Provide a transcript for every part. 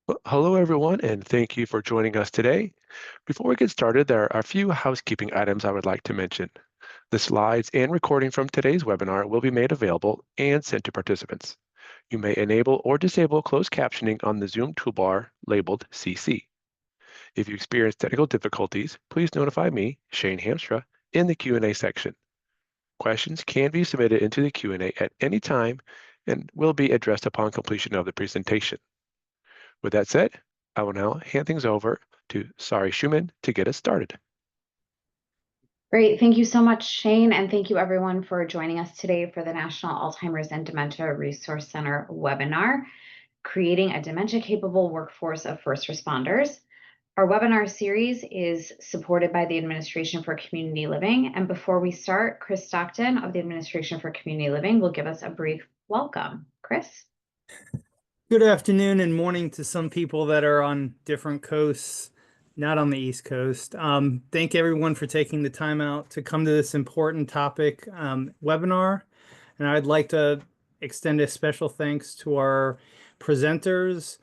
Well, hello, everyone, and thank you for joining us today. Before we get started, there are a few housekeeping items I would like to mention. The slides and recording from today's webinar will be made available and sent to participants. You may enable or disable closed captioning on the Zoom toolbar labeled CC. If you experience technical difficulties, please notify me, Shane Hamstra, in the Q&A section. Questions can be submitted into the Q&A at any time and will be addressed upon completion of the presentation. With that said, I will now hand things over to Sari Schumann to get us started. Great. Thank you so much, Shane, and thank you everyone for joining us today for the National Alzheimer's and Dementia Resource Center webinar, Creating a Dementia-Capable Workforce of First Responders. Our webinar series is supported by the Administration for Community Living, and before we start, Chris Stockton of the Administration for Community Living will give us a brief welcome. Chris? Good afternoon and morning to some people that are on different coasts, not on the East Coast. Thank everyone for taking the time out to come to this important topic webinar. And I'd like to extend a special thanks to our presenters,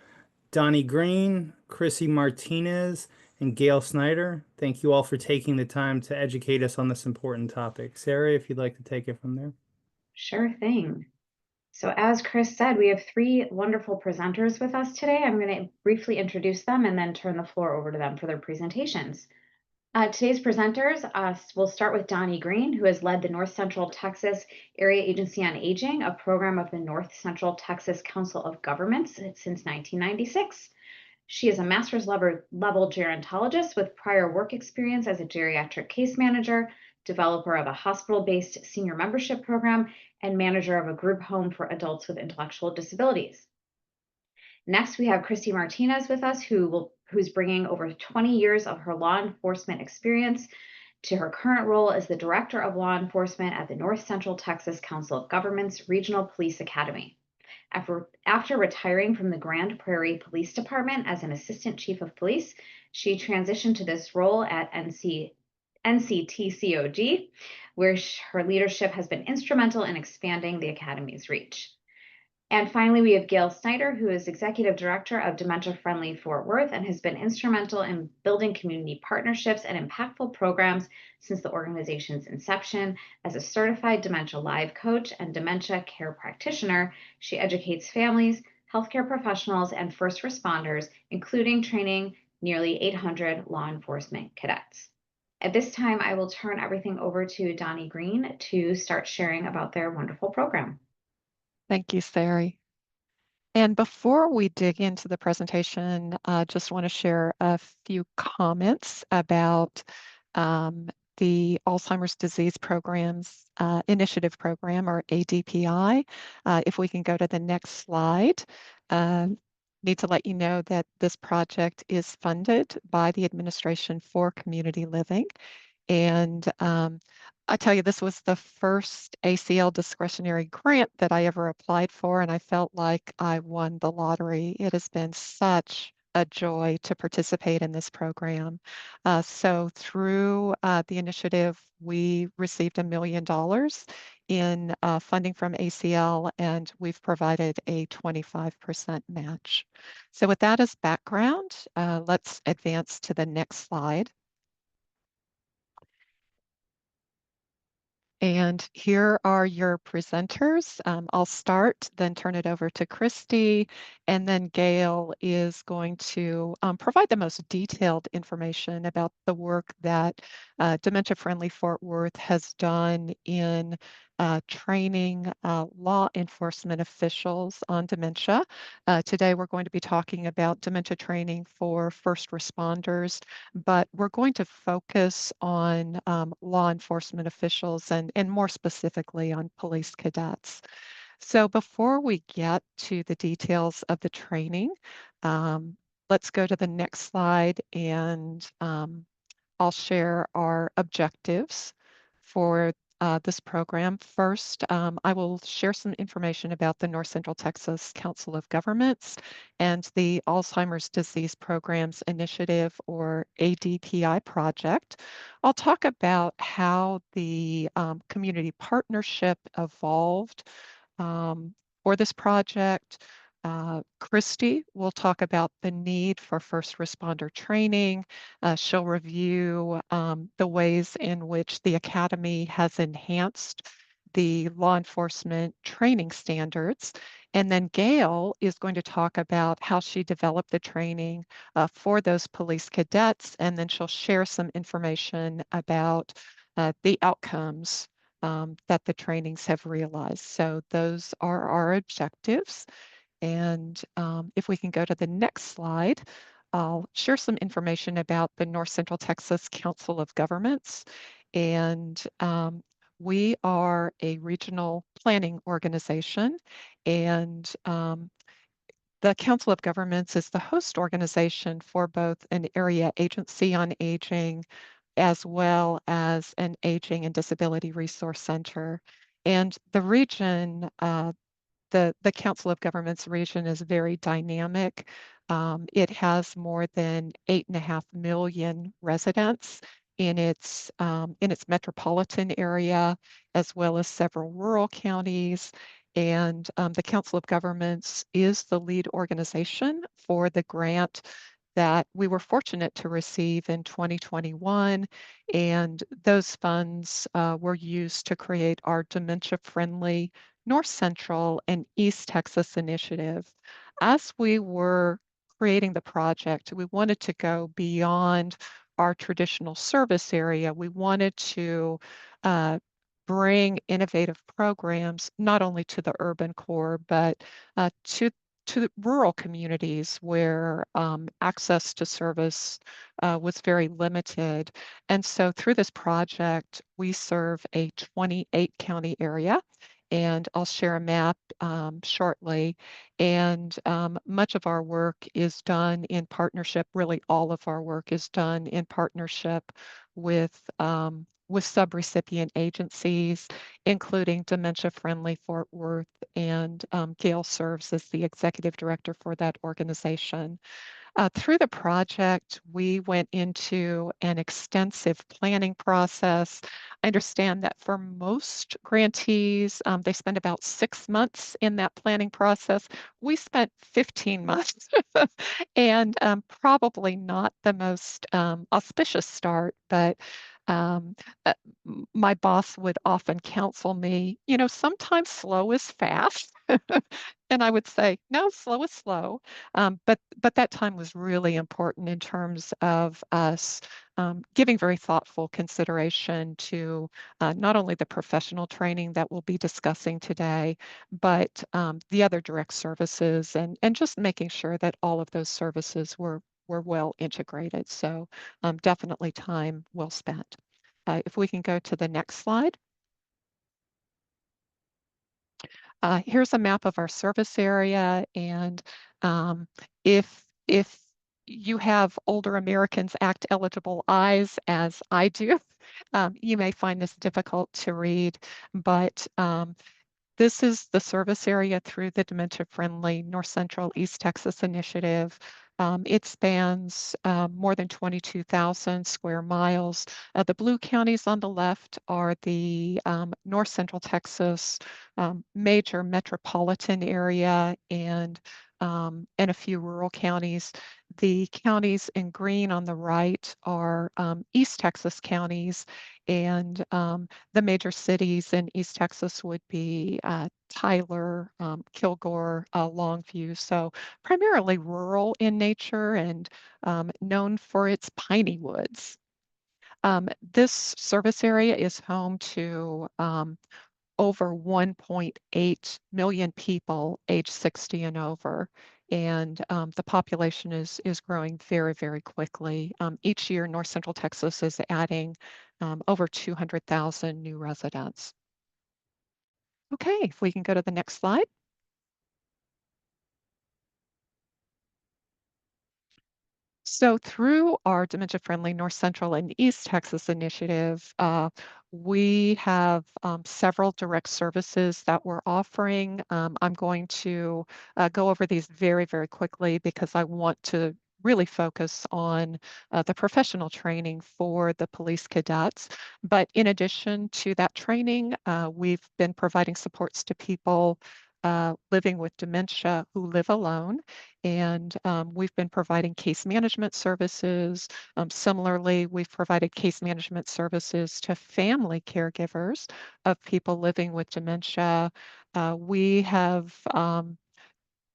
Donnie Green, Chrissy Martinez, and Gail Snyder. Thank you all for taking the time to educate us on this important topic. Sarah, if you'd like to take it from there. Sure thing. So as Chris said, we have three wonderful presenters with us today. I'm going to briefly introduce them and then turn the floor over to them for their presentations. Today's presenters, we'll start with Donnie Green, who has led the North Central Texas Area Agency on Aging, a program of the North Central Texas Council of Governments since 1996. She is a master's level gerontologist with prior work experience as a geriatric case manager, developer of a hospital-based senior membership program, and manager of a group home for adults with intellectual disabilities. Next, we have Christy Martinez with us, who's bringing over 20 years of her law enforcement experience to her current role as the Director of Law Enforcement at the North Central Texas Council of Governments Regional Police Academy. After retiring from the Grand Prairie Police Department as an Assistant Chief of Police, she transitioned to this role at NCTCOG, where her leadership has been instrumental in expanding the Academy's reach. And finally, we have Gail Snyder, who is Executive Director of Dementia Friendly Fort Worth and has been instrumental in building community partnerships and impactful programs since the organization's inception. As a certified dementia live coach and dementia care practitioner, she educates families, healthcare professionals, and first responders, including training nearly 800 law enforcement cadets. At this time, I will turn everything over to Donnie Green to start sharing about their wonderful program. Thank you, Sari. And before we dig into the presentation, I just want to share a few comments about the Alzheimer's Disease Programs Initiative Program, or ADPI. If we can go to the next slide. Need to let you know that this project is funded by the Administration for Community Living. And I tell you, this was the first ACL discretionary grant that I ever applied for, and I felt like I won the lottery. It has been such a joy to participate in this program. So through the initiative, we received $1 million in funding from ACL, and we've provided a 25% match. So with that as background, let's advance to the next slide. And here are your presenters. I'll start, then turn it over to Christy, and then Gail is going to provide the most detailed information about the work that Dementia Friendly Fort Worth has done in training law enforcement officials on dementia. Today we're going to be talking about dementia training for first responders, but we're going to focus on law enforcement officials and more specifically on police cadets. So before we get to the details of the training, let's go to the next slide, and I'll share our objectives for this program. First, I will share some information about the North Central Texas Council of Governments and the Alzheimer's Disease Programs Initiative, or ADPI project. I'll talk about how the community partnership evolved for this project, Christy will talk about the need for first responder training. She'll review the ways in which the Academy has enhanced the law enforcement training standards. And then Gail is going to talk about how she developed the training for those police cadets, and then she'll share some information about the outcomes that the trainings have realized. So those are our objectives. And if we can go to the next slide, I'll share some information about the North Central Texas Council of Governments. And we are a regional planning organization, and the Council of Governments is the host organization for both an area agency on aging as well as an aging and disability resource center. And the region, the Council of Governments region is very dynamic. It has more than 8.5 million residents in its metropolitan area, as well as several rural counties. And the Council of Governments is the lead organization for the grant that we were fortunate to receive in 2021. And those funds were used to create our Dementia Friendly North Central and East Texas initiative. As we were creating the project, we wanted to go beyond our traditional service area. We wanted to bring innovative programs not only to the urban core, but to the rural communities where access to service was very limited. And so through this project, we serve a 28 county area, and I'll share a map shortly. And much of our work is done in partnership, really all of our work is done in partnership with subrecipient agencies, including Dementia Friendly Fort Worth, and Gail serves as the executive director for that organization. Through the project, we went into an extensive planning process. I understand that for most grantees, they spend about 6 months in that planning process. We spent 15 months and probably not the most auspicious start, but um, uh, my boss would often counsel me, sometimes slow is fast. And I would say, no, slow is slow. But that time was really important in terms of us giving very thoughtful consideration to not only the professional training that we'll be discussing today, but the other direct services, and just making sure that all of those services were well integrated. So definitely time well spent. If we can go to the next slide. Here's a map of our service area, and if you have older Americans Act eligible eyes, as I do, you may find this difficult to read, but this is the service area through the Dementia Friendly North Central East Texas initiative. It spans more than 22,000 square miles. The blue counties on the left are the North Central Texas major metropolitan area, and a few rural counties. The counties in green on the right are East Texas counties, and the major cities in East Texas would be Tyler, Kilgore, Longview. So primarily rural in nature and known for its piney woods. This service area is home to over 1.8 million people age 60 and over. And the population is growing very, very quickly. Each year, North Central Texas is adding over 200,000 new residents. Okay, if we can go to the next slide. So through our Dementia Friendly North Central and East Texas initiative, we have several direct services that we're offering. I'm going to go over these very, very quickly because I want to really focus on the professional training for the police cadets. But in addition to that training, we've been providing supports to people living with dementia who live alone. And we've been providing case management services. Similarly, we've provided case management services to family caregivers of people living with dementia. We have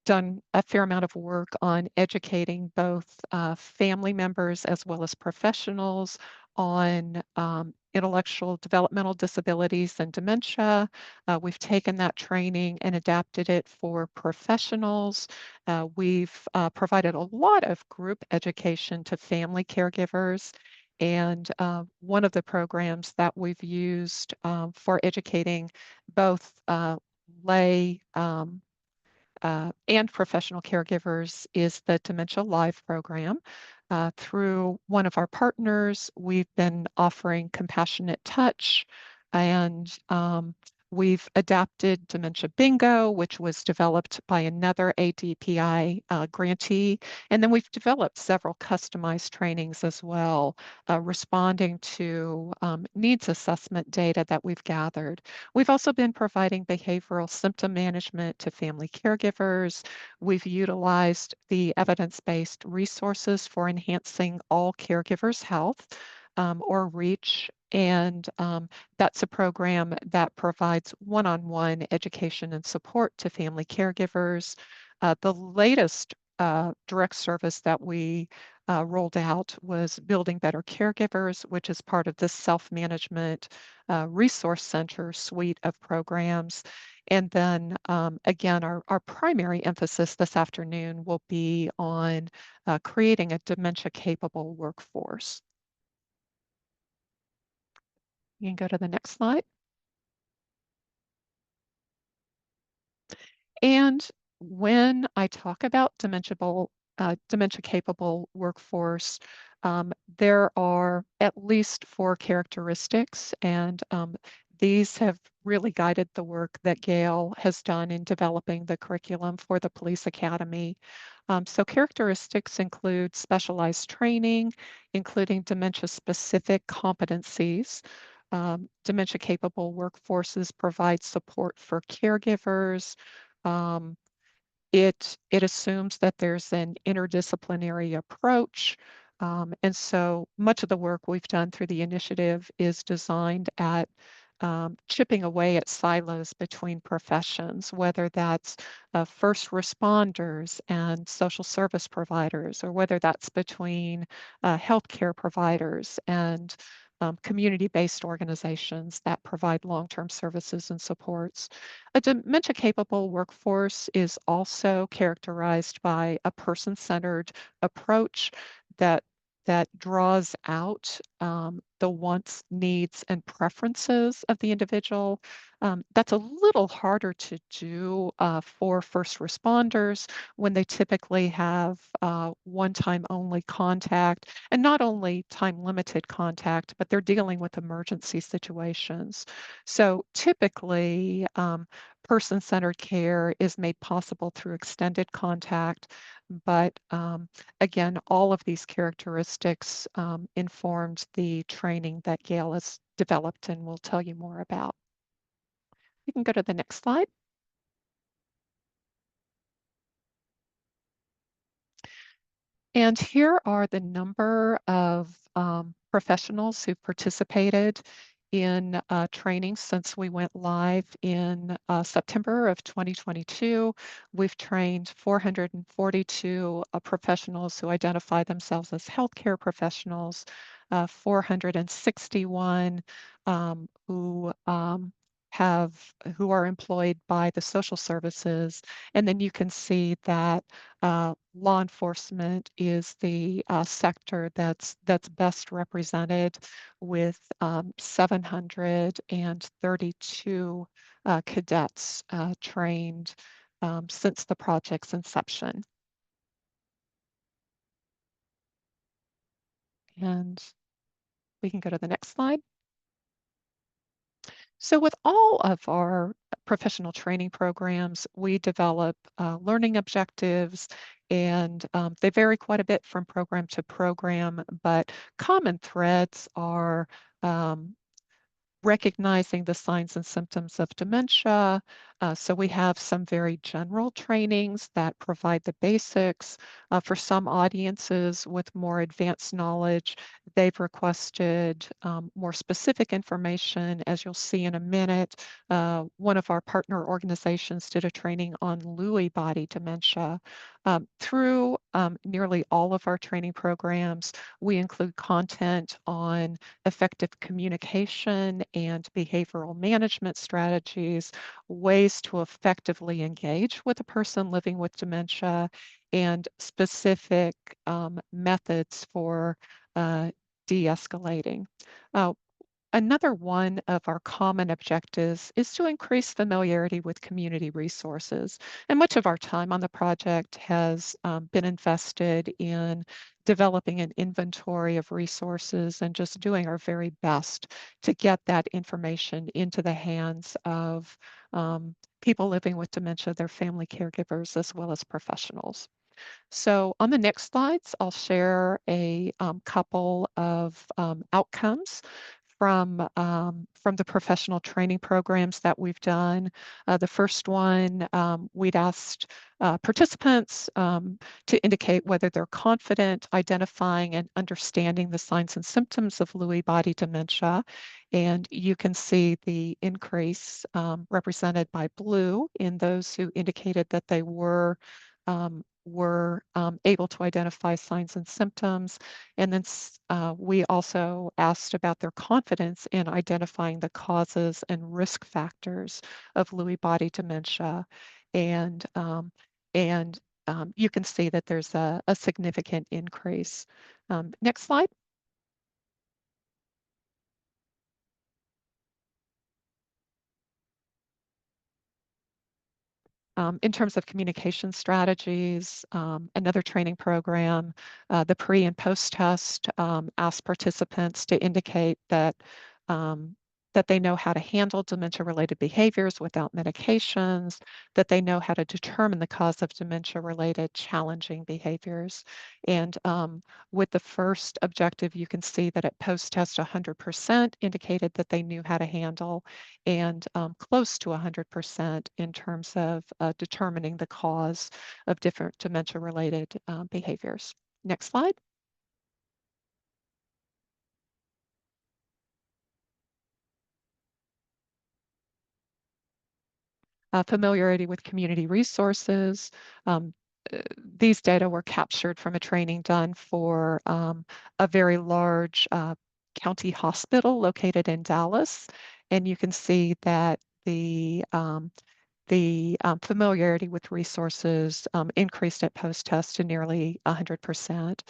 done a fair amount of work on educating both family members as well as professionals on intellectual developmental disabilities and dementia. We've taken that training and adapted it for professionals. We've provided a lot of group education to family caregivers. And one of the programs that we've used for educating both lay and professional caregivers is the Dementia Live program. Through one of our partners, we've been offering Compassionate Touch, and we've adapted Dementia Bingo, which was developed by another ADPI grantee. And then we've developed several customized trainings as well, responding to needs assessment data that we've gathered. We've also been providing behavioral symptom management to family caregivers. We've utilized the evidence-based resources for enhancing all caregivers' health, or REACH, and that's a program that provides one-on-one education and support to family caregivers. The latest direct service that we rolled out was Building Better Caregivers, which is part of the self-management resource center suite of programs. And then again, our primary emphasis this afternoon will be on creating a dementia-capable workforce. You can go to the next slide. And when I talk about dementia-capable workforce, there are at least 4 characteristics, and these have really guided the work that Gail has done in developing the curriculum for the Police Academy. So characteristics include specialized training, including dementia-specific competencies. Dementia-capable workforces provide support for caregivers. Um, it assumes that there's an interdisciplinary approach. And so much of the work we've done through the initiative is designed at chipping away at silos between professions, whether that's first responders and social service providers, or whether that's between healthcare providers and community-based organizations that provide long-term services and supports. A dementia-capable workforce is also characterized by a person-centered approach that draws out the wants, needs, and preferences of the individual. That's a little harder to do for first responders when they typically have one-time only contact, and not only time-limited contact, but they're dealing with emergency situations. So typically, person-centered care is made possible through extended contact, but again, all of these characteristics informed the training that Gail has developed and will tell you more about. You can go to the next slide. And here are the number of professionals who participated in training since we went live in September of 2022. We've trained 442 professionals who identify themselves as healthcare professionals, 461 who are employed by the social services. And then you can see that law enforcement is the sector that's best represented with 732 cadets trained since the project's inception. And we can go to the next slide. So with all of our professional training programs, we develop learning objectives, and they vary quite a bit from program to program, but common threads are recognizing the signs and symptoms of dementia, So we have some very general trainings that provide the basics. For some audiences with more advanced knowledge, they've requested more specific information. As you'll see in a minute, one of our partner organizations did a training on Lewy body dementia. Through nearly all of our training programs, we include content on effective communication and behavioral management strategies, ways to effectively engage with a person living with dementia, and specific methods for de-escalating. Another one of our common objectives is to increase familiarity with community resources. And much of our time on the project has been invested in developing an inventory of resources and just doing our very best to get that information into the hands of people living with dementia, their family caregivers, as well as professionals. So on the next slides, I'll share a couple of outcomes from the professional training programs that we've done. The first one, we'd asked participants to indicate whether they're confident identifying and understanding the signs and symptoms of Lewy body dementia. And you can see the increase represented by blue in those who indicated that they were able to identify signs and symptoms. And then we also asked about their confidence in identifying the causes and risk factors of Lewy body dementia. And you can see that there's a significant increase. Next slide. In terms of communication strategies, another training program, the pre and post test asked participants to indicate that that they know how to handle dementia-related behaviors without medications, that they know how to determine the cause of dementia-related challenging behaviors. And with the first objective, you can see that at post-test, 100% indicated that they knew how to handle, and close to 100% in terms of determining the cause of different dementia-related behaviors. Next slide. Familiarity with community resources. These data were captured from a training done for a very large county hospital located in Dallas. And you can see that the familiarity with resources increased at post-test to nearly 100%.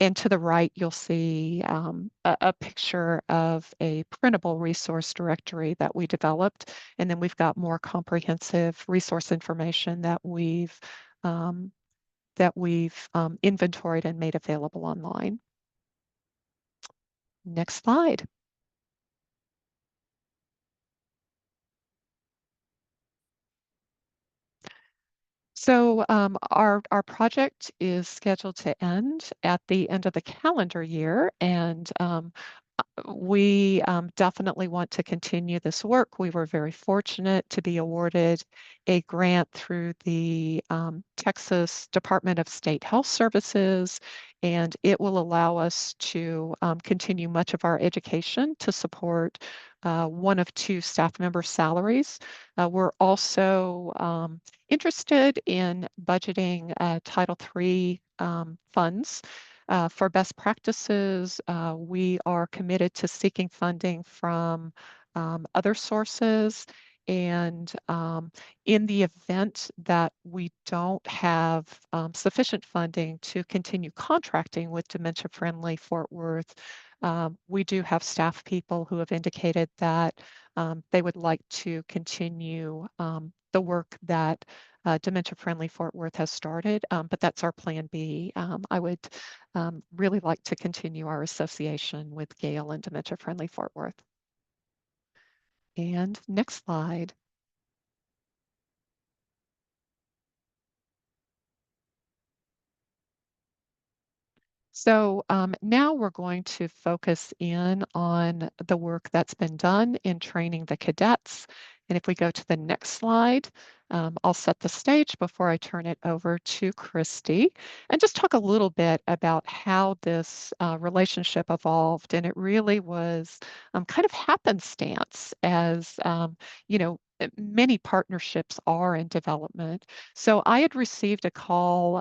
And to the right, you'll see a picture of a printable resource directory that we developed. And then we've got more comprehensive resource information that we've inventoried and made available online. Next slide. So our project is scheduled to end at the end of the calendar year, and we definitely want to continue this work. We were very fortunate to be awarded a grant through the Texas Department of State Health Services, and it will allow us to continue much of our education to support one of two staff member salaries. We're also interested in budgeting Title III funds. For best practices, we are committed to seeking funding from other sources. And in the event that we don't have sufficient funding to continue contracting with Dementia Friendly Fort Worth, we do have staff people who have indicated that they would like to continue the work that Dementia Friendly Fort Worth has started, but that's our plan B. I would really like to continue our association with Gail and Dementia Friendly Fort Worth. And next slide. So now we're going to focus in on the work that's been done in training the cadets. And if we go to the next slide, I'll set the stage before I turn it over to Christy and just talk a little bit about how this relationship evolved. And it really was kind of happenstance, as you know, many partnerships are in development. So I had received a call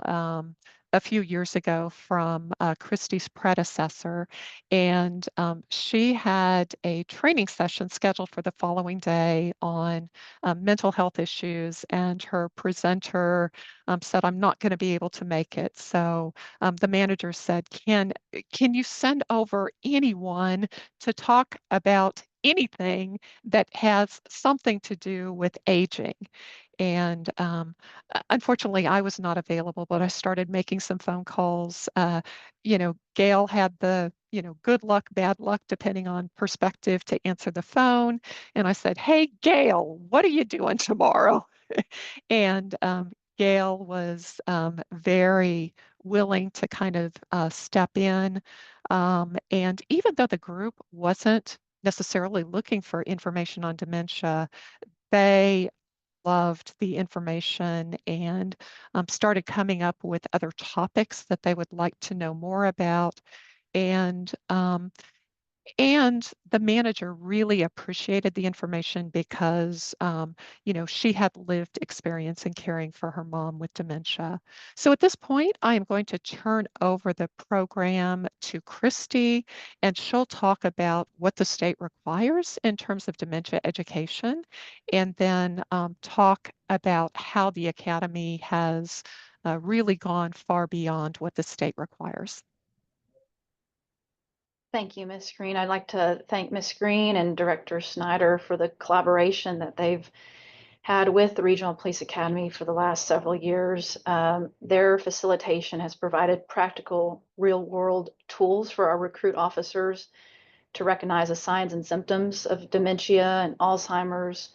a few years ago from Christy's predecessor, and she had a training session scheduled for the following day on mental health issues, and her presenter said, "I'm not going to be able to make it." So the manager said, can you send over anyone to talk about anything that has something to do with aging? And unfortunately, I was not available, but I started making some phone calls. Gail had the, good luck, bad luck, depending on perspective, to answer the phone. And I said, "Hey, Gail, what are you doing tomorrow?" And Gail was very willing to kind of step in. And even though the group wasn't necessarily looking for information on dementia, they loved the information and started coming up with other topics that they would like to know more about. And the manager really appreciated the information because, she had lived experience in caring for her mom with dementia. So at this point, I am going to turn over the program to Christy, and she'll talk about what the state requires in terms of dementia education, and then talk about how the Academy has really gone far beyond what the state requires. Thank you, Ms. Green. I'd like to thank Ms. Green and Director Snyder for the collaboration that they've had with the Regional Police Academy for the last several years. Their facilitation has provided practical, real-world tools for our recruit officers to recognize the signs and symptoms of dementia and Alzheimer's,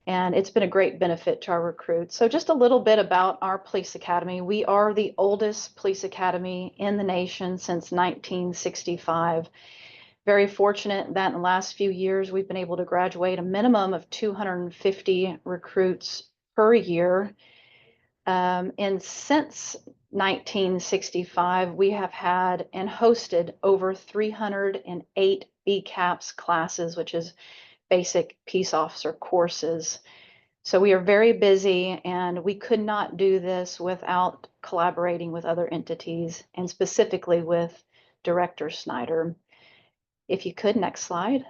and it's been a great benefit to our recruits. So just a little bit about our police academy. We are the oldest police academy in the nation since 1965. Very fortunate that in the last few years, we've been able to graduate a minimum of 250 recruits per year. And since 1965, we have had and hosted over 308 BCAPS classes, which is basic peace officer courses. So we are very busy, and we could not do this without collaborating with other entities, and specifically with Director Snyder. If you could, next slide.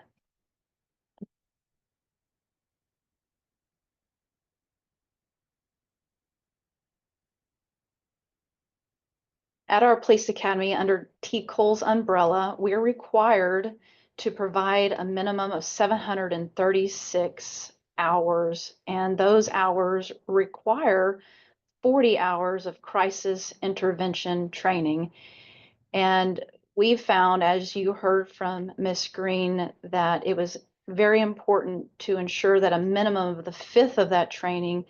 At our police academy, under TCOL's umbrella, we are required to provide a minimum of 736 hours, and those hours require 40 hours of crisis intervention training. And we found, as you heard from Ms. Green, that it was very important to ensure that a minimum of the fifth of that training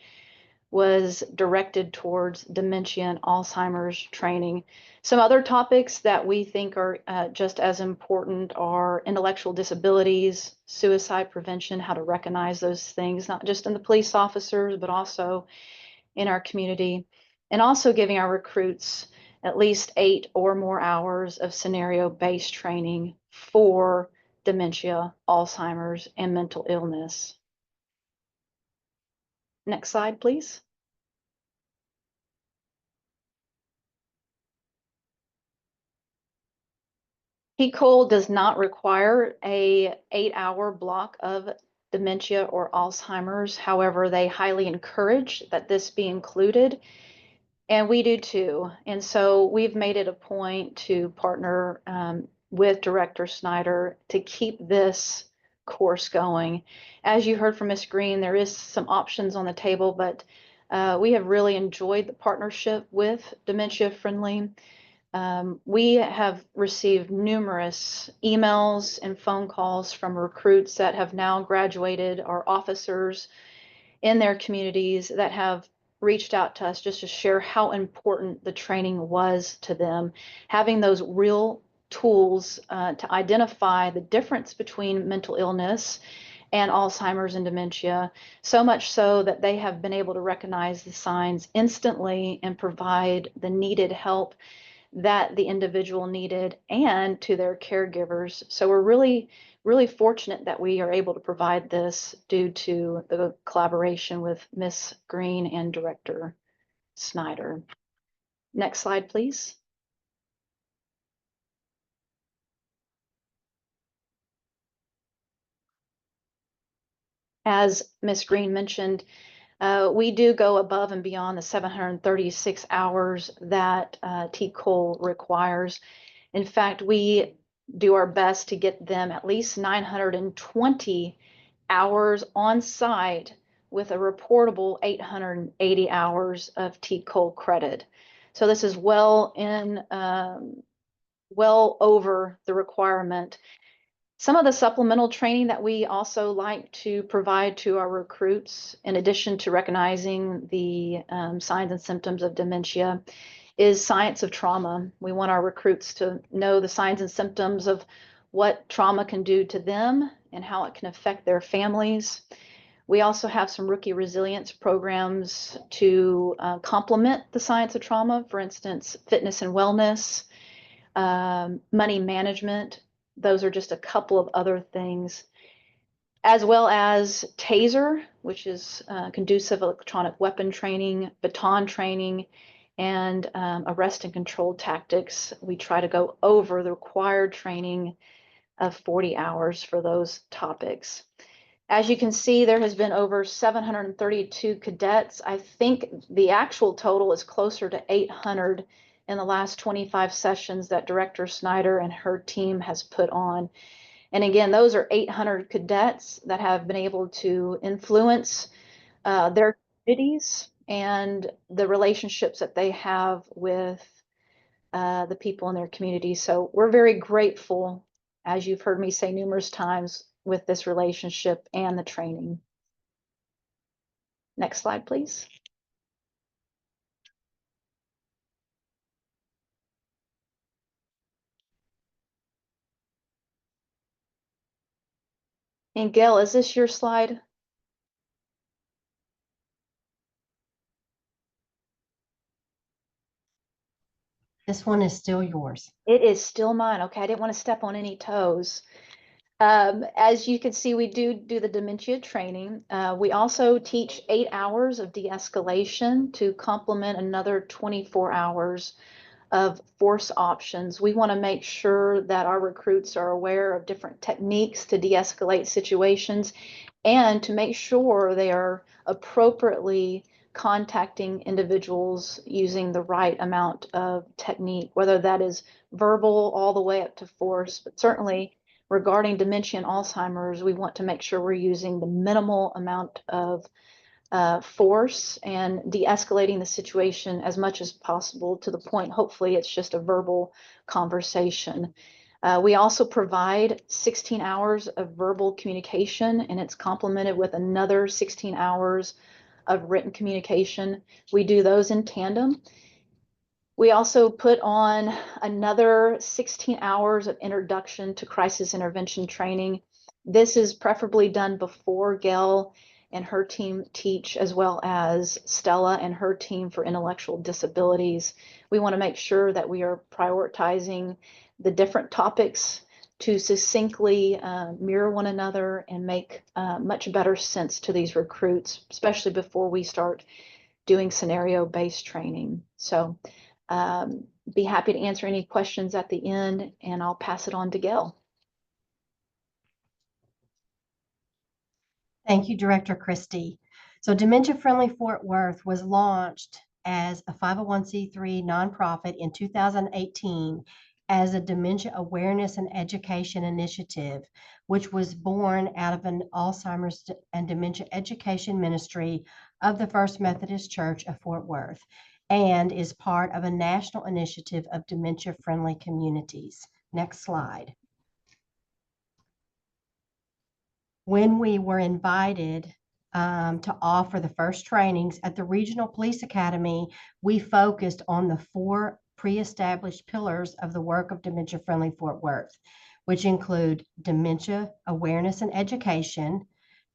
was directed towards dementia and Alzheimer's training. Some other topics that we think are just as important are intellectual disabilities, suicide prevention, how to recognize those things, not just in the police officers, but also in our community, and also giving our recruits at least 8 or more hours of scenario-based training for dementia, Alzheimer's, and mental illness. Next slide, please. TCOL does not require a 8-hour block of dementia or Alzheimer's. However, they highly encourage that this be included, and we do too. And so we've made it a point to partner with Director Snyder to keep this course going. As you heard from Ms. Green, there is some options on the table, but we have really enjoyed the partnership with Dementia Friendly. We have received numerous emails and phone calls from recruits that have now graduated, or officers in their communities that have reached out to us just to share how important the training was to them. Having those real tools to identify the difference between mental illness and Alzheimer's and dementia, so much so that they have been able to recognize the signs instantly and provide the needed help that the individual needed and to their caregivers. So we're really, really fortunate that we are able to provide this due to the collaboration with Ms. Green and Director Snyder. Next slide, please. As Ms. Green mentioned, we do go above and beyond the 736 hours that TCOL requires. In fact, we do our best to get them at least 920 hours on site with a reportable 880 hours of TCOL credit. So this is well over the requirement. Some of the supplemental training that we also like to provide to our recruits, in addition to recognizing the signs and symptoms of dementia, is science of trauma. We want our recruits to know the signs and symptoms of what trauma can do to them and how it can affect their families. We also have some rookie resilience programs to complement the science of trauma, for instance, fitness and wellness, money management. Those are just a couple of other things, as well as TASER, which is conducive electronic weapon training, baton training, and arrest and control tactics. We try to go over the required training of 40 hours for those topics. As you can see, there has been over 732 cadets. I think the actual total is closer to 800 in the last 25 sessions that Director Snyder and her team has put on. And again, those are 800 cadets that have been able to influence their communities and the relationships that they have with the people in their community. So we're very grateful, as you've heard me say numerous times, with this relationship and the training. Next slide, please. And Gail, is this your slide? This one is still yours. It is still mine. Okay, I didn't want to step on any toes. As you can see, we do the dementia training. We also teach 8 hours of de-escalation to complement another 24 hours of force options. We want to make sure that our recruits are aware of different techniques to de-escalate situations and to make sure they are appropriately contacting individuals using the right amount of technique, whether that is verbal all the way up to force. But certainly regarding dementia and Alzheimer's, we want to make sure we're using the minimal amount of force and de-escalating the situation as much as possible to the point, hopefully, it's just a verbal conversation. We also provide 16 hours of verbal communication, and it's complemented with another 16 hours of written communication. We do those in tandem. We also put on another 16 hours of introduction to crisis intervention training. This is preferably done before Gail and her team teach, as well as Stella and her team for intellectual disabilities. We want to make sure that we are prioritizing the different topics to succinctly mirror one another and make much better sense to these recruits, especially before we start doing scenario-based training. So be happy to answer any questions at the end, and I'll pass it on to Gail. Thank you, Director Christie. So Dementia Friendly Fort Worth was launched as a 501c3 nonprofit in 2018 as a dementia awareness and education initiative, which was born out of an Alzheimer's and dementia education ministry of the First Methodist Church of Fort Worth, and is part of a national initiative of dementia-friendly communities. Next slide. When we were invited to offer the first trainings at the Regional Police Academy, we focused on the 4 pre-established pillars of the work of Dementia Friendly Fort Worth, which include dementia awareness and education,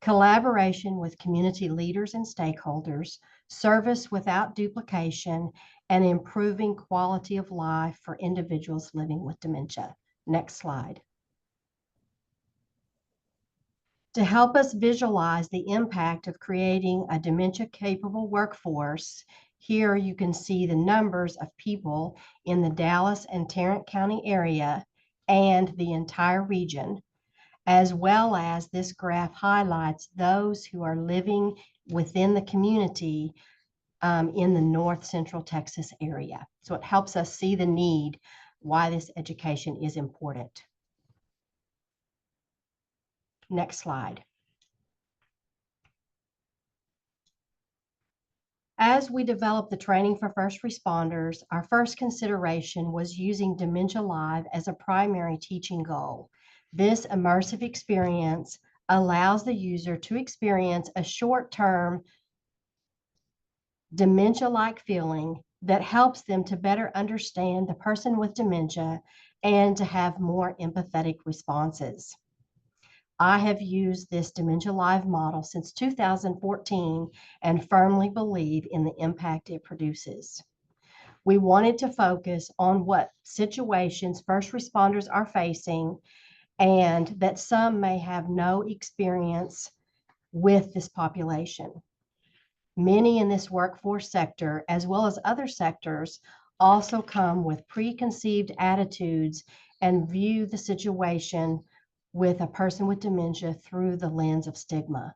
collaboration with community leaders and stakeholders, service without duplication, and improving quality of life for individuals living with dementia. Next slide. To help us visualize the impact of creating a dementia-capable workforce, here you can see the numbers of people in the Dallas and Tarrant County area and the entire region, as well as this graph highlights those who are living within the community in the North Central Texas area. So it helps us see the need, why this education is important. Next slide. As we developed the training for first responders, our first consideration was using Dementia Live as a primary teaching goal. This immersive experience allows the user to experience a short-term dementia-like feeling that helps them to better understand the person with dementia and to have more empathetic responses. I have used this Dementia Live model since 2014 and firmly believe in the impact it produces. We wanted to focus on what situations first responders are facing and that some may have no experience with this population. Many in this workforce sector, as well as other sectors, also come with preconceived attitudes and view the situation with a person with dementia through the lens of stigma.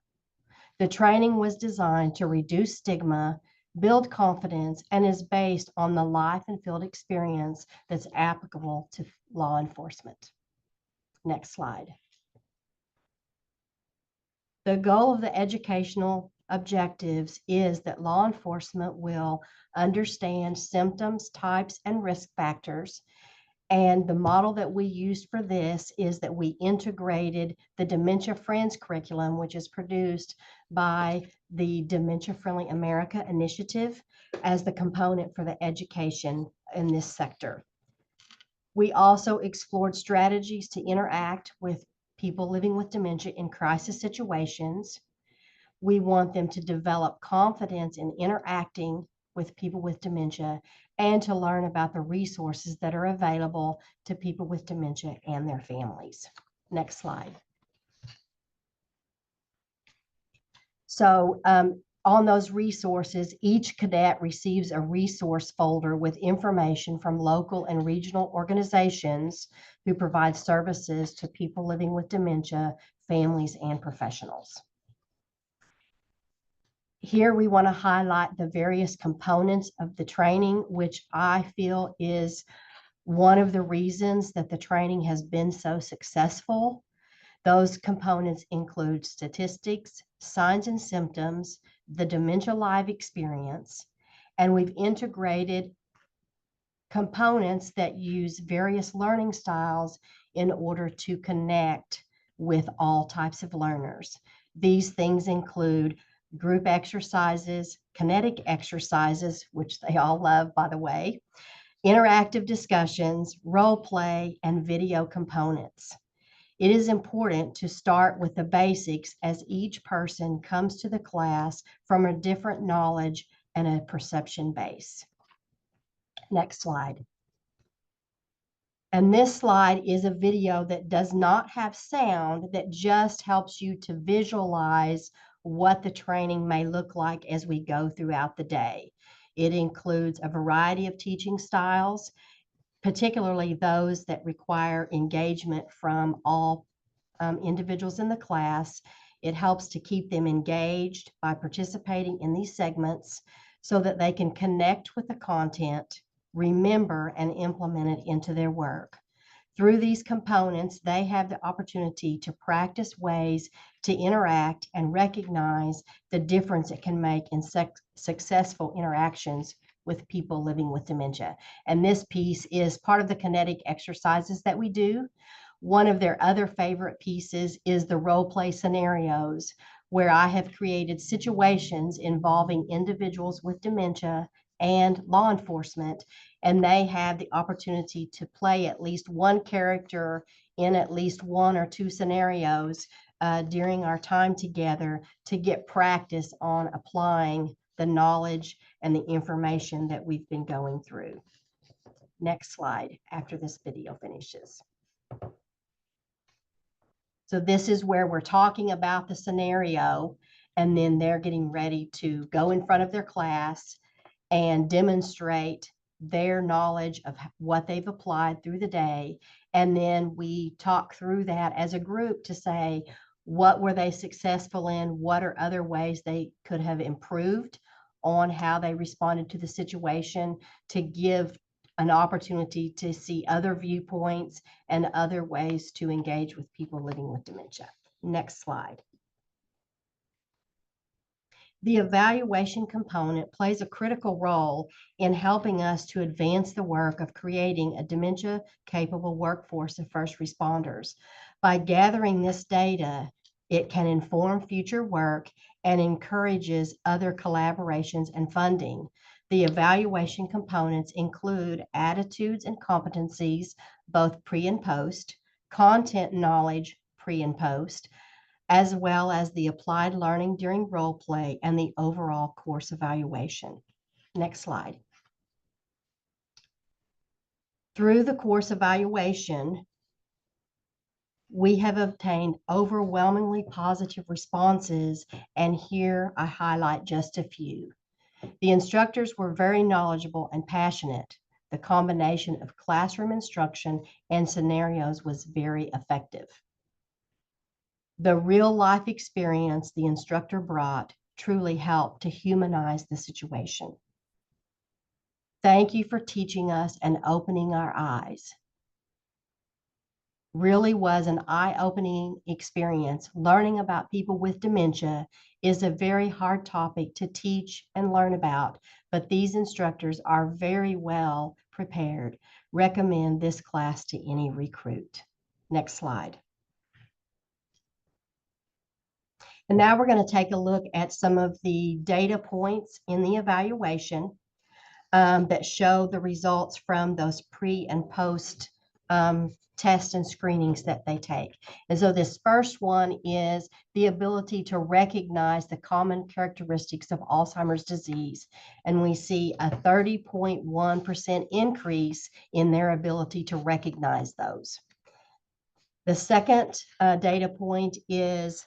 The training was designed to reduce stigma, build confidence, and is based on the life and field experience that's applicable to law enforcement. Next slide. The goal of the educational objectives is that law enforcement will understand symptoms, types, and risk factors. And the model that we used for this is that we integrated the Dementia Friends curriculum, which is produced by the Dementia Friendly America initiative, as the component for the education in this sector. We also explored strategies to interact with people living with dementia in crisis situations. We want them to develop confidence in interacting with people with dementia and to learn about the resources that are available to people with dementia and their families. Next slide. So on those resources, each cadet receives a resource folder with information from local and regional organizations who provide services to people living with dementia, families, and professionals. Here we want to highlight the various components of the training, which I feel is one of the reasons that the training has been so successful. Those components include statistics, signs and symptoms, the Dementia Live experience, and we've integrated components that use various learning styles in order to connect with all types of learners. These things include group exercises, kinetic exercises, which they all love, by the way, interactive discussions, role play, and video components. It is important to start with the basics as each person comes to the class from a different knowledge and a perception base. Next slide. And this slide is a video that does not have sound, that just helps you to visualize what the training may look like as we go throughout the day. It includes a variety of teaching styles, particularly those that require engagement from all individuals in the class. It helps to keep them engaged by participating in these segments so that they can connect with the content, remember, and implement it into their work. Through these components, they have the opportunity to practice ways to interact and recognize the difference it can make in successful interactions with people living with dementia. And this piece is part of the kinetic exercises that we do. One of their other favorite pieces is the role play scenarios, where I have created situations involving individuals with dementia and law enforcement, and they have the opportunity to play at least one character in at least one or two scenarios during our time together to get practice on applying the knowledge and the information that we've been going through. Next slide after this video finishes. So this is where we're talking about the scenario, and then they're getting ready to go in front of their class and demonstrate their knowledge of what they've applied through the day. And then we talk through that as a group to say, what were they successful in? What are other ways they could have improved on how they responded to the situation, to give an opportunity to see other viewpoints and other ways to engage with people living with dementia. Next slide. The evaluation component plays a critical role in helping us to advance the work of creating a dementia-capable workforce of first responders. By gathering this data, it can inform future work and encourages other collaborations and funding. The evaluation components include attitudes and competencies, both pre and post, content knowledge pre and post, as well as the applied learning during role play and the overall course evaluation. Next slide. Through the course evaluation, we have obtained overwhelmingly positive responses, and here I highlight just a few. The instructors were very knowledgeable and passionate. The combination of classroom instruction and scenarios was very effective. The real life experience the instructor brought truly helped to humanize the situation. Thank you for teaching us and opening our eyes. Really was an eye-opening experience. Learning about people with dementia is a very hard topic to teach and learn about, but these instructors are very well prepared. Recommend this class to any recruit. Next slide. And now we're going to take a look at some of the data points in the evaluation that show the results from those pre and post tests and screenings that they take. And so this first one is the ability to recognize the common characteristics of Alzheimer's disease. And we see a 30.1% increase in their ability to recognize those. The second data point is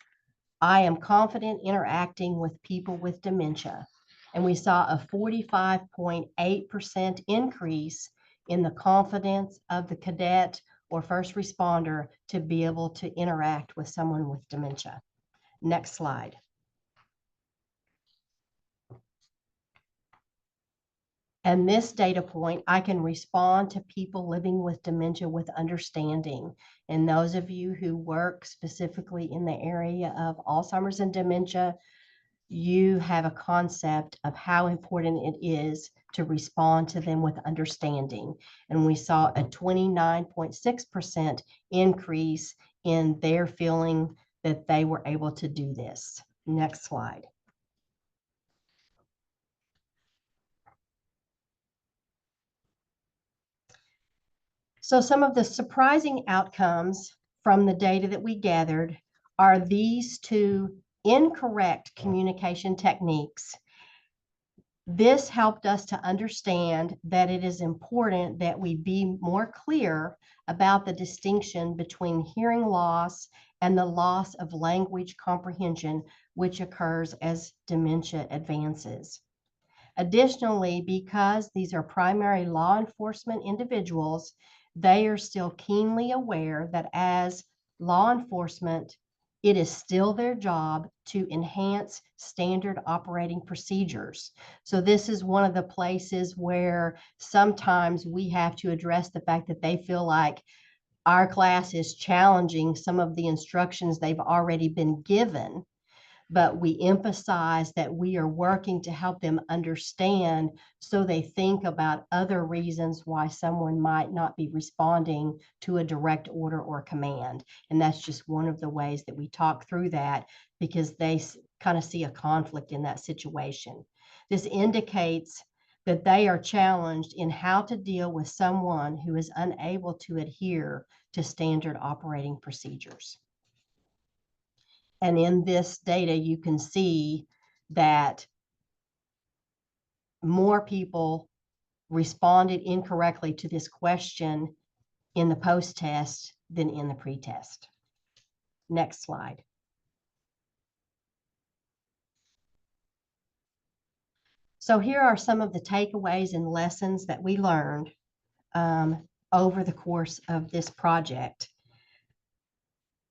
I am confident interacting with people with dementia. And we saw a 45.8% increase in the confidence of the cadet or first responder to be able to interact with someone with dementia. Next slide. And this data point, I can respond to people living with dementia with understanding. And those of you who work specifically in the area of Alzheimer's and dementia, you have a concept of how important it is to respond to them with understanding. And we saw a 29.6% increase in their feeling that they were able to do this. Next slide. So some of the surprising outcomes from the data that we gathered are these two incorrect communication techniques. This helped us to understand that it is important that we be more clear about the distinction between hearing loss and the loss of language comprehension, which occurs as dementia advances. Additionally, because these are primary law enforcement individuals, they are still keenly aware that as law enforcement, it is still their job to enhance standard operating procedures. So this is one of the places where sometimes we have to address the fact that they feel like our class is challenging some of the instructions they've already been given. But we emphasize that we are working to help them understand so they think about other reasons why someone might not be responding to a direct order or command. And that's just one of the ways that we talk through that, because they kind of see a conflict in that situation. This indicates that they are challenged in how to deal with someone who is unable to adhere to standard operating procedures. And in this data, you can see that more people responded incorrectly to this question in the post-test than in the pre-test. Next slide. So here are some of the takeaways and lessons that we learned over the course of this project.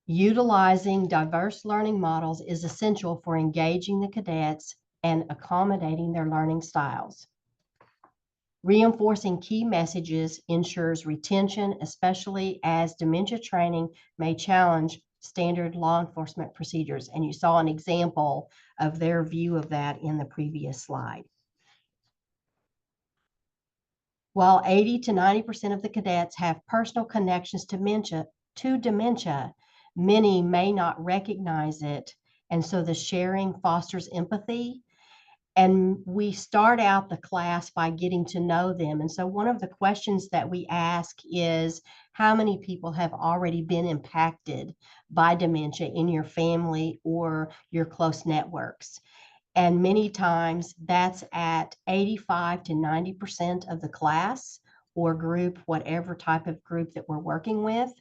Utilizing diverse learning models is essential for engaging the cadets and accommodating their learning styles. Reinforcing key messages ensures retention, especially as dementia training may challenge standard law enforcement procedures. And you saw an example of their view of that in the previous slide. While 80 to 90% of the cadets have personal connections to dementia, many may not recognize it. And so the sharing fosters empathy. And we start out the class by getting to know them. And so one of the questions that we ask is, how many people have already been impacted by dementia in your family or your close networks? And many times that's at 85 to 90% of the class or group, whatever type of group that we're working with.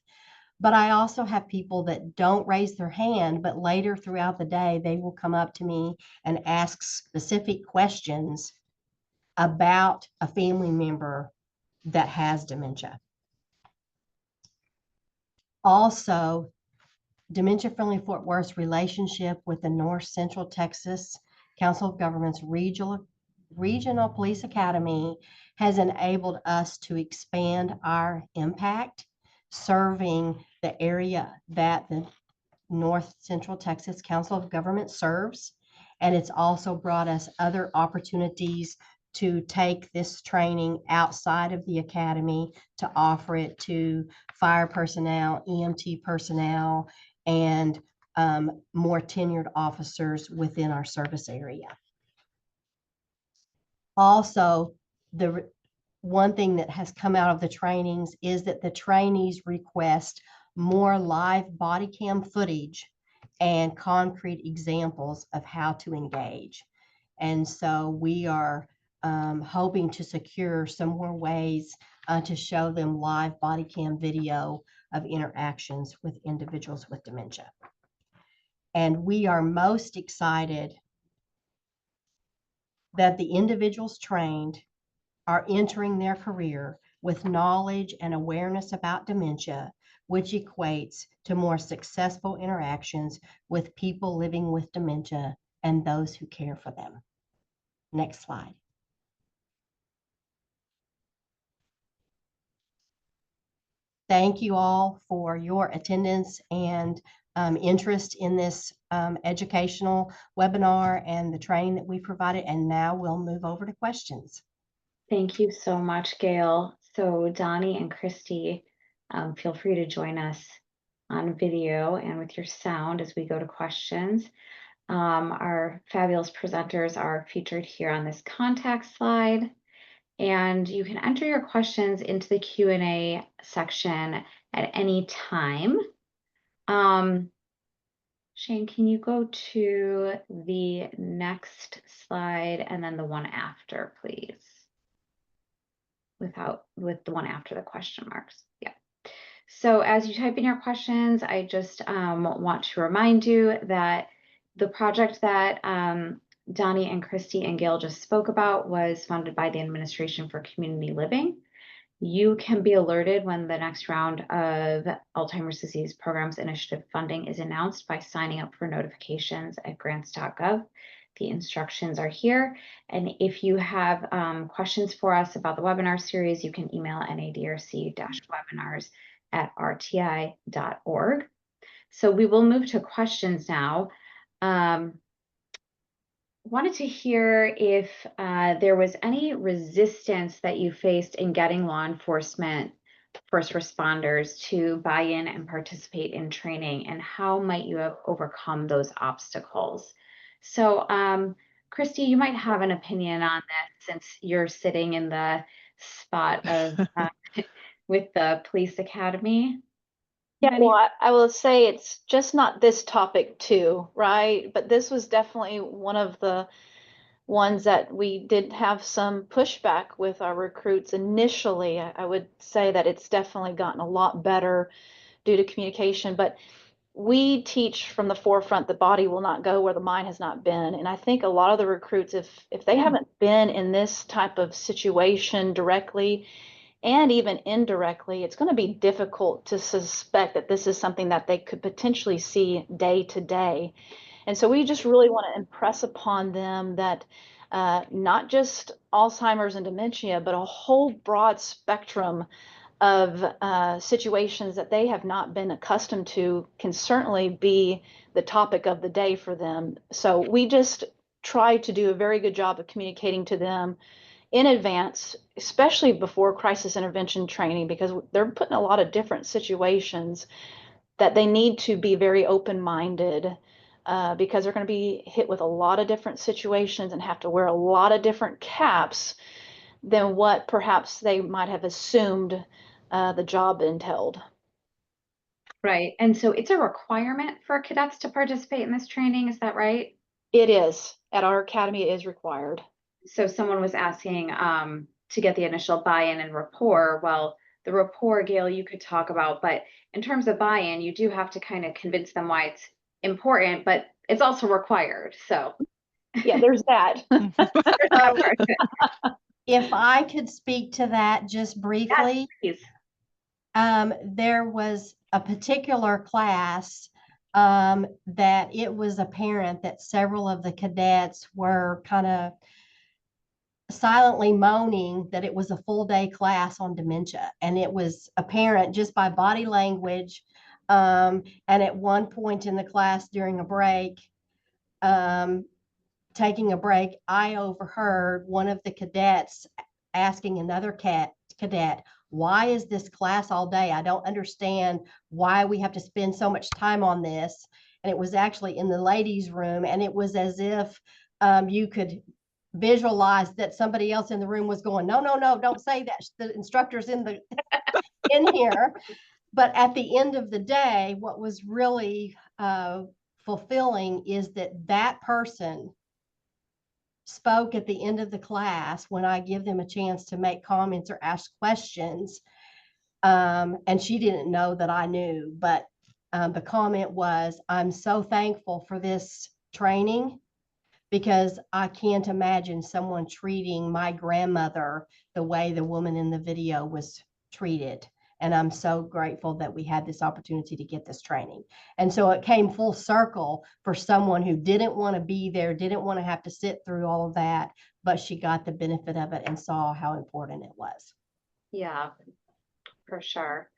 But I also have people that don't raise their hand, but later throughout the day, they will come up to me and ask specific questions about a family member that has dementia. Also, Dementia Friendly Fort Worth's relationship with the North Central Texas Council of Governments Regional Police Academy has enabled us to expand our impact, serving the area that the North Central Texas Council of Governments serves. And it's also brought us other opportunities to take this training outside of the academy to offer it to fire personnel, EMT personnel, and more tenured officers within our service area. Also, the one thing that has come out of the trainings is that the trainees request more live body cam footage and concrete examples of how to engage. And so we are hoping to secure some more ways to show them live body cam video of interactions with individuals with dementia. And we are most excited that the individuals trained are entering their career with knowledge and awareness about dementia, which equates to more successful interactions with people living with dementia and those who care for them. Next slide. Thank you all for your attendance and interest in this educational webinar and the training that we provided. And now we'll move over to questions. Thank you so much, Gail. So Donnie and Christy, feel free to join us on video and with your sound as we go to questions. Our fabulous presenters are featured here on this contact slide. And you can enter your questions into the Q&A section at any time. Shane, can you go to the next slide and then the one after, please? With the one after the question marks. Yeah. So as you type in your questions, I just want to remind you that the project that Donnie and Christy and Gail just spoke about was funded by the Administration for Community Living. You can be alerted when the next round of Alzheimer's Disease Programs Initiative funding is announced by signing up for notifications at grants.gov. The instructions are here. And if you have questions for us about the webinar series, you can email NADRC-webinars@rti.org. So we will move to questions now. Wanted to hear if there was any resistance that you faced in getting law enforcement first responders to buy in and participate in training, and how might you have overcome those obstacles? So Christy, you might have an opinion on this since you're sitting in the spot of with the police academy. Yeah, well, I will say it's just not this topic too, right? But this was definitely one of the ones that we did have some pushback with our recruits initially. I would say that it's definitely gotten a lot better due to communication, but we teach from the forefront the body will not go where the mind has not been. And I think a lot of the recruits, if they haven't been in this type of situation directly and even indirectly, it's going to be difficult to suspect that this is something that they could potentially see day to day. And so we just really want to impress upon them that not just Alzheimer's and dementia, but a whole broad spectrum of situations that they have not been accustomed to can certainly be the topic of the day for them. So we just try to do a very good job of communicating to them in advance, especially before crisis intervention training, because they're put in a lot of different situations that they need to be very open-minded because they're going to be hit with a lot of different situations and have to wear a lot of different caps than what perhaps they might have assumed the job entailed. Right. And so it's a requirement for cadets to participate in this training. Is that right? It is. At our academy, it is required. So someone was asking to get the initial buy-in and rapport. Well, the rapport, Gail, you could talk about, but in terms of buy-in, you do have to kind of convince them why it's important, but it's also required. So yeah, there's that. If I could speak to that just briefly. Yes, there was a particular class that it was apparent that several of the cadets were kind of silently moaning that it was a full day class on dementia. And it was apparent just by body language. And at one point in the class during a break, taking a break, I overheard one of the cadets asking another cadet, why is this class all day? I don't understand why we have to spend so much time on this. And it was actually in the ladies' room, and it was as if you could visualize that somebody else in the room was going, no, no, no, don't say that. The instructor's in here. But at the end of the day, what was really fulfilling is that person spoke at the end of the class when I give them a chance to make comments or ask questions. And she didn't know that I knew, but the comment was, I'm so thankful for this training because I can't imagine someone treating my grandmother the way the woman in the video was treated. And I'm so grateful that we had this opportunity to get this training. And so it came full circle for someone who didn't want to be there, didn't want to have to sit through all of that, but she got the benefit of it and saw how important it was. Yeah, for sure.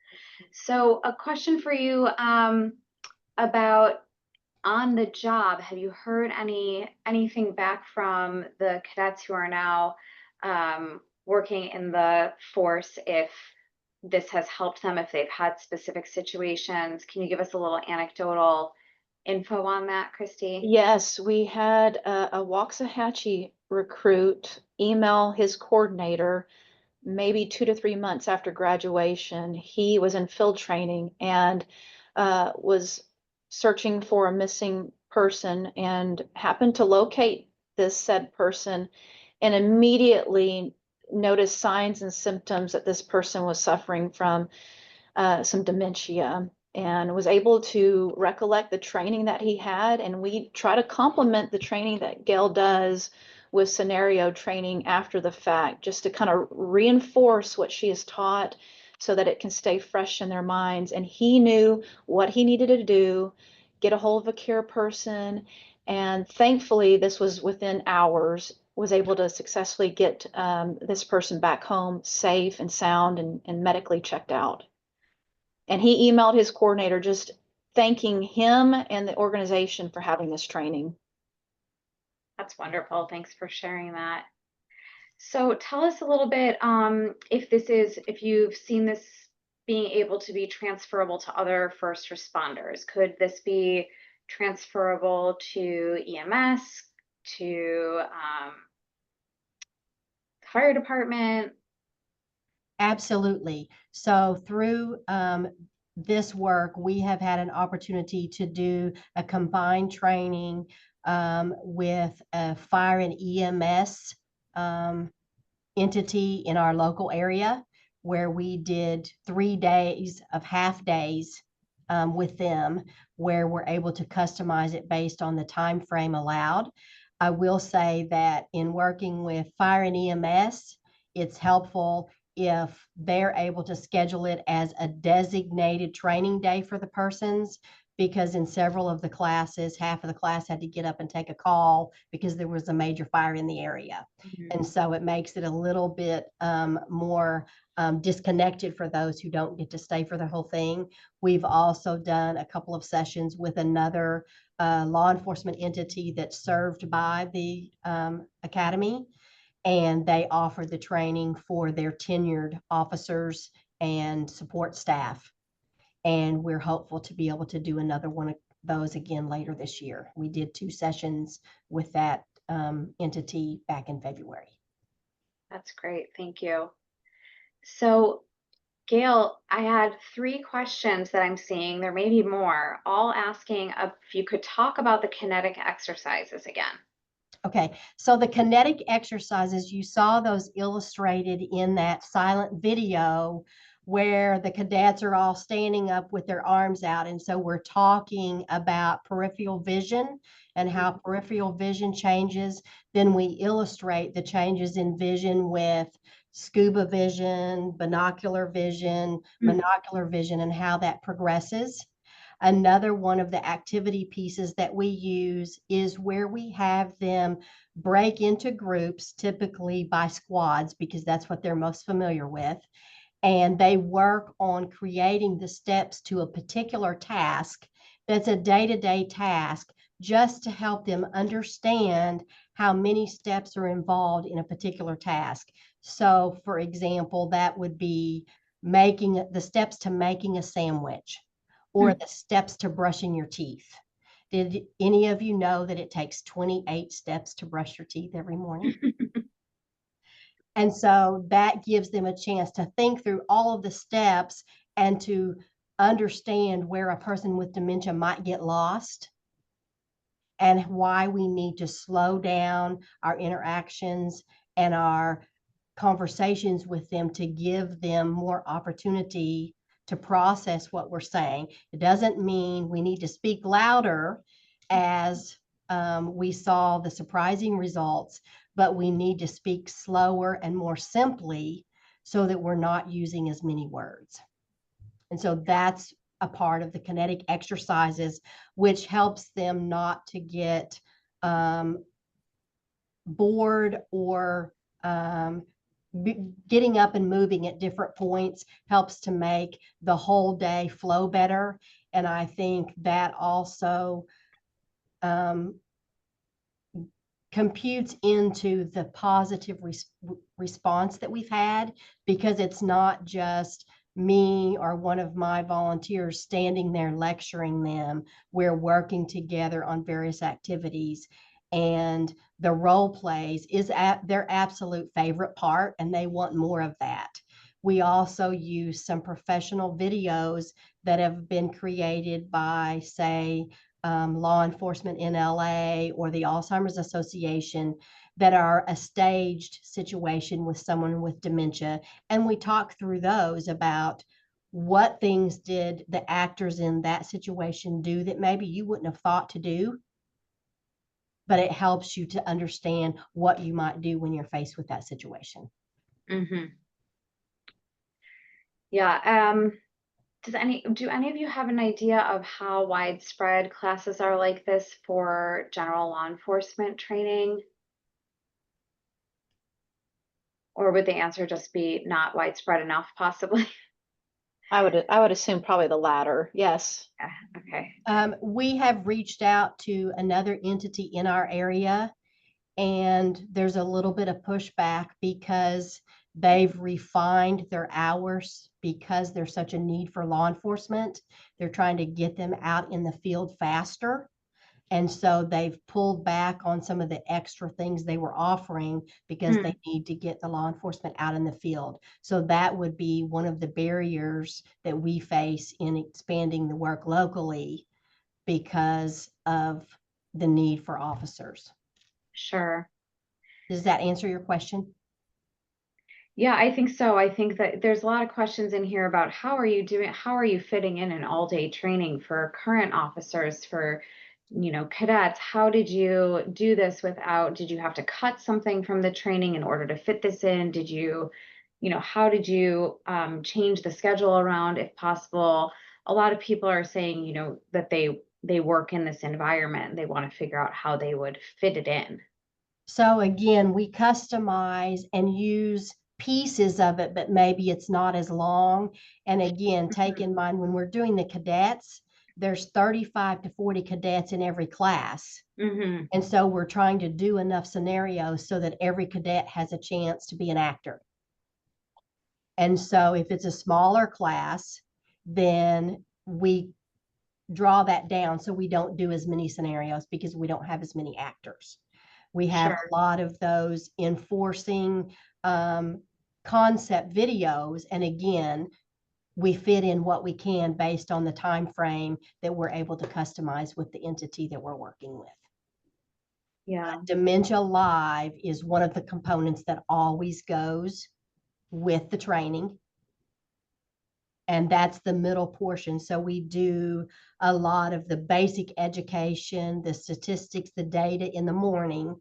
So a question for you about on the job, have you heard anything back from the cadets who are now working in the force, if this has helped them, if they've had specific situations? Can you give us a little anecdotal info on that, Christy? Yes, we had a Waxahachie recruit email his coordinator maybe 2 to 3 months after graduation. He was in field training and was searching for a missing person and happened to locate this said person and immediately noticed signs and symptoms that this person was suffering from some dementia, and was able to recollect the training that he had. And we try to complement the training that Gail does with scenario training after the fact, just to kind of reinforce what she has taught so that it can stay fresh in their minds. And he knew what he needed to do, get a hold of a care person. And thankfully, this was within hours, was able to successfully get this person back home safe and sound and medically checked out. And he emailed his coordinator just thanking him and the organization for having this training. That's wonderful. Thanks for sharing that. So tell us a little bit if you've seen this being able to be transferable to other first responders. Could this be transferable to EMS, to fire department? Absolutely. So through this work, we have had an opportunity to do a combined training with a fire and EMS entity in our local area, where we did 3 days of half days with them, where we're able to customize it based on the time frame allowed. I will say that in working with fire and EMS, it's helpful if they're able to schedule it as a designated training day for the persons, because in several of the classes, half of the class had to get up and take a call because there was a major fire in the area. And so it makes it a little bit more disconnected for those who don't get to stay for the whole thing. We've also done a couple of sessions with another law enforcement entity that's served by the academy, and they offer the training for their tenured officers and support staff. And we're hopeful to be able to do another one of those again later this year. We did 2 sessions with that entity back in February. That's great. Thank you. So, Gail, I had 3 questions that I'm seeing. There may be more, all asking if you could talk about the kinetic exercises again. Okay, so the kinetic exercises, you saw those illustrated in that silent video where the cadets are all standing up with their arms out. And so we're talking about peripheral vision and how peripheral vision changes. Then we illustrate the changes in vision with scuba vision, binocular vision, monocular vision, and how that progresses. Another one of the activity pieces that we use is where we have them break into groups, typically by squads, because that's what they're most familiar with. And they work on creating the steps to a particular task that's a day-to-day task, just to help them understand how many steps are involved in a particular task. So, for example, that would be making the steps to making a sandwich, or the steps to brushing your teeth. Did any of you know that it takes 28 steps to brush your teeth every morning? And so that gives them a chance to think through all of the steps and to understand where a person with dementia might get lost, and why we need to slow down our interactions and our conversations with them to give them more opportunity to process what we're saying. It doesn't mean we need to speak louder, as we saw the surprising results, but we need to speak slower and more simply so that we're not using as many words. And so that's a part of the kinetic exercises, which helps them not to get bored or getting up and moving at different points helps to make the whole day flow better. And I think that also computes into the positive response that we've had, because it's not just me or one of my volunteers standing there lecturing them. We're working together on various activities, and the role plays is their absolute favorite part, and they want more of that. We also use some professional videos that have been created by, say, law enforcement in LA or the Alzheimer's Association, that are a staged situation with someone with dementia. And we talk through those about what things did the actors in that situation do that maybe you wouldn't have thought to do, but it helps you to understand what you might do when you're faced with that situation. Yeah. Do any of you have an idea of how widespread classes are like this for general law enforcement training? Or would the answer just be not widespread enough, possibly? I would assume probably the latter. Yes. Yeah, okay. We have reached out to another entity in our area, and there's a little bit of pushback because they've refined their hours, because there's such a need for law enforcement. They're trying to get them out in the field faster. And so they've pulled back on some of the extra things they were offering because they need to get the law enforcement out in the field. So that would be one of the barriers that we face in expanding the work locally because of the need for officers. Sure. Does that answer your question? Yeah, I think so. I think that there's a lot of questions in here about how are you fitting in an all-day training for current officers, for, cadets? How did you do this did you have to cut something from the training in order to fit this in? Did you, how did you change the schedule around if possible? A lot of people are saying, that they work in this environment and they want to figure out how they would fit it in. So again, we customize and use pieces of it, but maybe it's not as long. And again, take in mind when we're doing the cadets, there's 35 to 40 cadets in every class. And so we're trying to do enough scenarios so that every cadet has a chance to be an actor. And so if it's a smaller class, then we draw that down so we don't do as many scenarios because we don't have as many actors. We have a lot of those enforcing concept videos. And again, we fit in what we can based on the time frame that we're able to customize with the entity that we're working with. Yeah. Dementia Live is one of the components that always goes with the training. And that's the middle portion. So we do a lot of the basic education, the statistics, the data in the morning.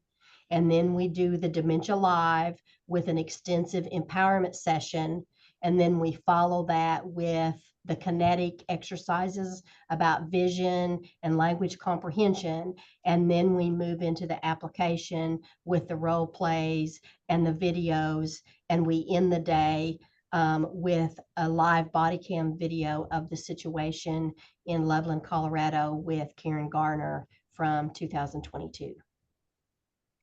And then we do the Dementia Live with an extensive empowerment session. And then we follow that with the kinetic exercises about vision and language comprehension. And then we move into the application with the role plays and the videos. And we end the day with a live body cam video of the situation in Loveland, Colorado with Karen Garner from 2022.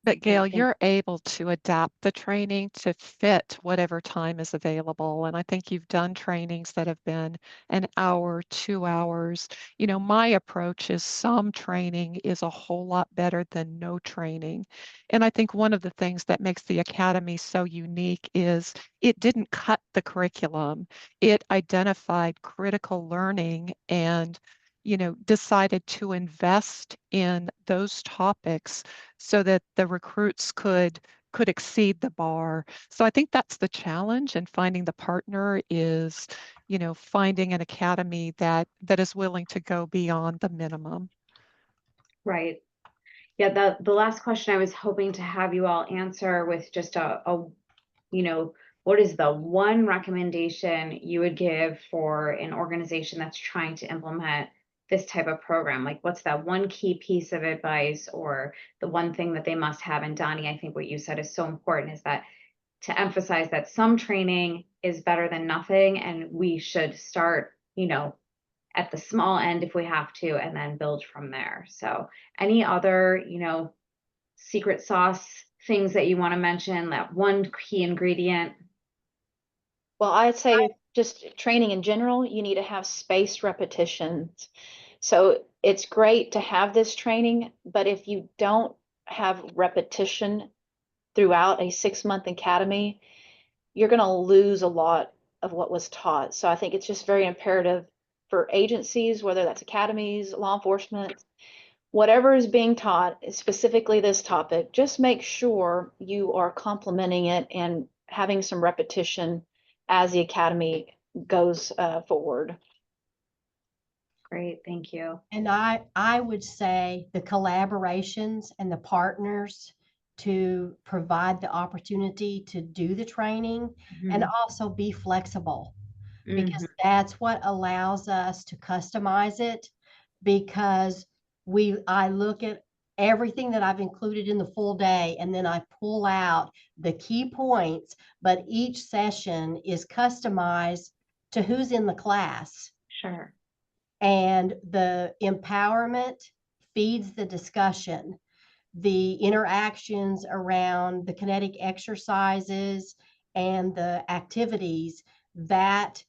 But Gail, you're able to adapt the training to fit whatever time is available. And I think you've done trainings that have been an hour, 2 hours. My approach is some training is a whole lot better than no training. And I think one of the things that makes the Academy so unique is it didn't cut the curriculum. It identified critical learning and decided to invest in those topics so that the recruits could exceed the bar. So I think that's the challenge, and finding the partner is, finding an academy that is willing to go beyond the minimum. Right. Yeah, the last question I was hoping to have you all answer with just what is the one recommendation you would give for an organization that's trying to implement this type of program? Like, what's that one key piece of advice or the one thing that they must have? And Donnie, I think what you said is so important, is that to emphasize that some training is better than nothing, and we should start, at the small end if we have to, and then build from there. So any other, secret sauce things that you want to mention, that one key ingredient? Well, I'd say just training in general, you need to have spaced repetitions. So it's great to have this training, but if you don't have repetition throughout a 6-month academy, you're going to lose a lot of what was taught. So I think it's just very imperative for agencies, whether that's academies, law enforcement, whatever is being taught, specifically this topic, just make sure you are complementing it and having some repetition as the academy goes forward. Great, thank you. And I would say the collaborations and the partners to provide the opportunity to do the training and also be flexible, because that's what allows us to customize it. Because I look at everything that I've included in the full day, and then I pull out the key points, but each session is customized to who's in the class. Sure. And the empowerment feeds the discussion. The interactions around the kinetic exercises and the activities that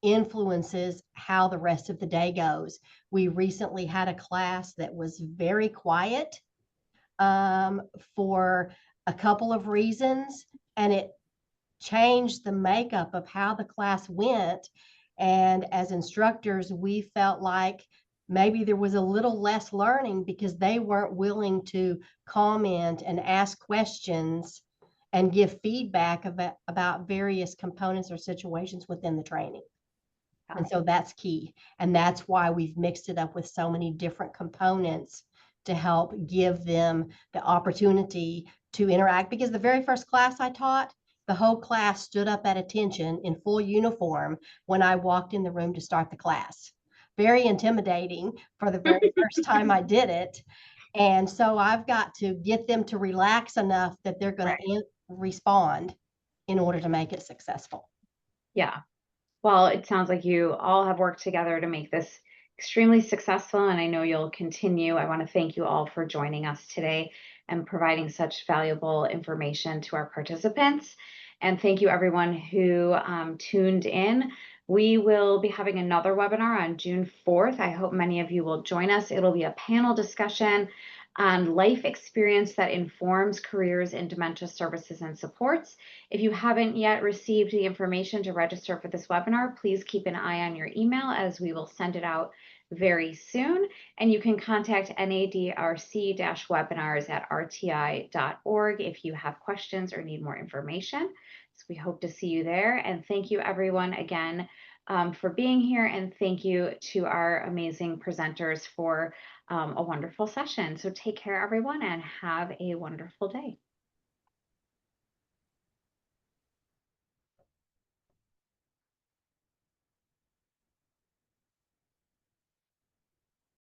influences how the rest of the day goes. We recently had a class that was very quiet for a couple of reasons, and it changed the makeup of how the class went. And as instructors, we felt like maybe there was a little less learning because they weren't willing to comment and ask questions and give feedback about various components or situations within the training. And so that's key. And that's why we've mixed it up with so many different components to help give them the opportunity to interact. Because the very first class I taught, the whole class stood up at attention in full uniform when I walked in the room to start the class. Very intimidating for the very first time I did it. And so I've got to get them to relax enough that they're going to respond in order to make it successful. Yeah. Well, it sounds like you all have worked together to make this extremely successful, and I know you'll continue. I want to thank you all for joining us today and providing such valuable information to our participants. And thank you everyone who tuned in. We will be having another webinar on June 4th. I hope many of you will join us. It'll be a panel discussion on life experience that informs careers in dementia services and supports. If you haven't yet received the information to register for this webinar, please keep an eye on your email as we will send it out very soon. And you can contact NADRC-webinars@rti.org if you have questions or need more information. So we hope to see you there. And thank you everyone again for being here. And thank you to our amazing presenters for a wonderful session. So take care everyone and have a wonderful day.